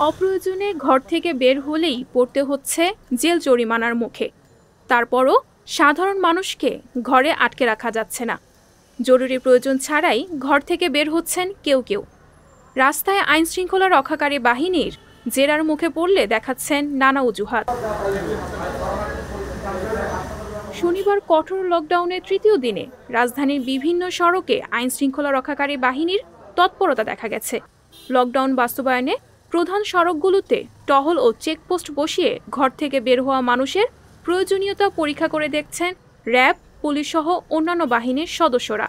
অপ্রয়োজনে ঘর থেকে বের হলেই পড়তে হচ্ছে জেল জরিমানার মুখে। তারপরও সাধারণ মানুষকে ঘরে আটকে রাখা যাচ্ছে না। জরুরি প্রয়োজন ছাড়াই ঘর থেকে বের হচ্ছেন কেউ কেউ। রাস্তায় আইনশৃঙ্খলা রক্ষাকারী বাহিনীর জেরার মুখে পড়লে দেখাচ্ছেন নানা অজুহাত। শনিবার কঠোর লকডাউনের তৃতীয় দিনে রাজধানীর বিভিন্ন সড়কে আইনশৃঙ্খলা রক্ষাকারী বাহিনীর তৎপরতা দেখা গেছে। লকডাউন বাস্তবায়নে প্রধান সড়কগুলোতে টহল ও চেকপোস্ট বসিয়ে ঘর থেকে বের হওয়া মানুষের প্রয়োজনীয়তা পরীক্ষা করে দেখছেন র্যাব, পুলিশ সহ অন্যান্য বাহিনীর সদস্যরা।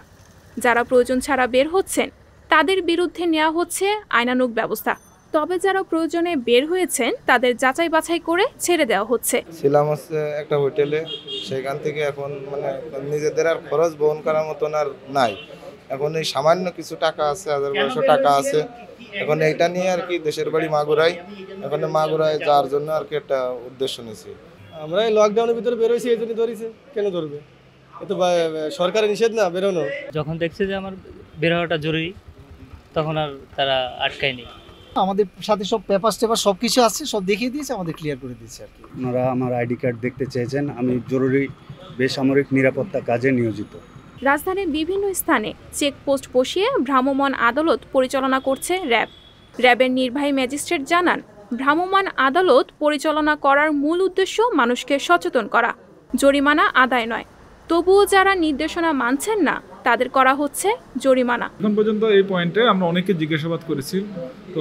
যারা প্রয়োজন ছাড়া বের হচ্ছেন তাদের বিরুদ্ধে নেওয়া হচ্ছে আইনানুগ ব্যবস্থা। তবে যারা প্রয়োজনে বের হয়েছেন তাদের যাচাই বাছাই করে ছেড়ে দেওয়া হচ্ছে। ছিলাম হচ্ছে একটা হোটেলে, সেখান থেকে এখন নিজেদের আর খরচ বহন করার মতন আর নাই। এখন এই সামান্য কিছু টাকা আছে, 1200 টাকা আছে। এখন এইটা নিয়ে আর কি দেশের বাড়ি মাগুরায়, এখন মাগুরায় যাওয়ার জন্য আর কি একটা উদ্দেশ্য নিয়েছি। আমরা এই লকডাউনের ভিতরে বেরোইছি, এই জন্য ধরেছে। কেন ধরবে? এ তো সরকারের নিষেধ না বেরোনো। যখন দেখছে যে আমার বের হওয়াটা জরুরি তখন আর তারা আটকায়নি। আমাদের সাথে সব পেপার সব কিছু আছে, সব দেখিয়ে দিয়েছে, আমাদের ক্লিয়ার করে দিয়েছে আর কি। ওনারা আমার আইডি কার্ড দেখতে চেয়েছেন। আমি জরুরি বেসামরিক নিরাপত্তা কাজে নিয়োজিত। রাজধানীর বিভিন্ন স্থানে চেকপোস্ট বসিয়ে ভ্রাম্যমাণ আদালত পরিচালনা করছে র্যাব। র্যাবের নির্বাহী ম্যাজিস্ট্রেট জানান, ভ্রাম্যমাণ আদালত পরিচালনা করার মূল উদ্দেশ্য মানুষকে সচেতন করা, জরিমানা আদায় নয়। তবুও যারা নির্দেশনা মানছেন না তাদের করা হচ্ছে জরিমানা। এখন পর্যন্ত এই পয়েন্টে আমরা অনেককে জিজ্ঞাসাবাদ করেছি। তো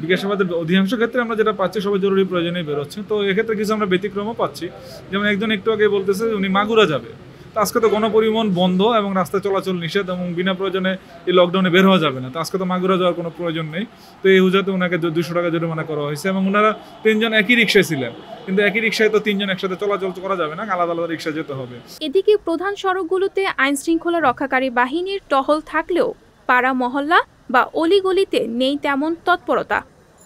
জিজ্ঞাসাবাদের অধিকাংশ ক্ষেত্রে আমরা যেটা পাচ্ছি সবাই জরুরি প্রয়োজনেই বেরোচ্ছে। তো এক্ষেত্রে কিছু আমরা ব্যতিক্রমও পাচ্ছি। যেমন একজন একটু আগে বলতেছে উনি মাগুরা যাবে। তো আজকে তো গণপরিবহন বন্ধ এবং রাস্তায় চলাচল নিষেধ এবং বিনা প্রয়োজনে এই লকডাউনে বের হওয়া যাবে না। তো আজকে তো মাগুরা যাওয়ার কোনো প্রয়োজন নেই। তো এই হুজাতে ওনাকে 200 টাকা জরিমানা করা হয়েছে এবং ওনারা 3 জন একই রিক্সায় ছিলেন। কিন্তু একই রিক্সায় তো 3 জন একসাথে চলাচল করা যাবে না, আলাদা আলাদা রিক্সায় যেতে হবে। এদিকে প্রধান সড়কগুলোতে আইনশৃঙ্খলা রক্ষাকারী বাহিনীর টহল থাকলেও পাড়া মহল্লা বা অলিগলিতে নেই তেমন তৎপরতা।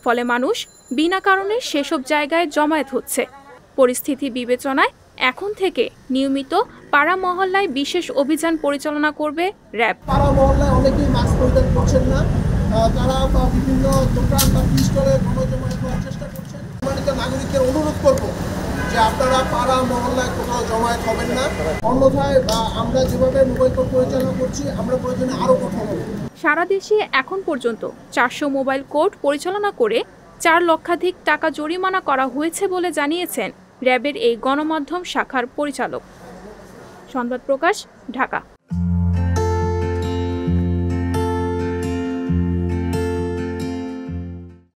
ফলে মানুষ বিনা কারণে সেসব জায়গায় জমায়েত হচ্ছে। পরিস্থিতি বিবেচনায় এখন থেকে নিয়মিত পাড়া মহল্লায় বিশেষ অভিযান পরিচালনা করবে র্যাব। পাড়া মহল্লায় অনেকেই মাস্ক পরিধান করছেন না, তারা বিভিন্ন দোকান বা স্টলে গণজমায়েত করার চেষ্টা করছেন। সম্মানিত নাগরিকদের অনুরোধ করব যে আপনারা পাড়া মহল্লায় কোথাও জমায়েত হবেন না, অন্যথায় আমরা যেভাবে মোবাইল কোর্ট পরিচালনা করছি আমরা প্রয়োজনে আরও কঠোর হব। সারা দেশে এখন পর্যন্ত 400 মোবাইল কোর্ট পরিচালনা করে 4 লক্ষাধিক টাকা জরিমানা করা হয়েছে বলে জানিয়েছেন র্যাবের এই গণমাধ্যম শাখার পরিচালক। সংবাদ প্রকাশ, ঢাকা।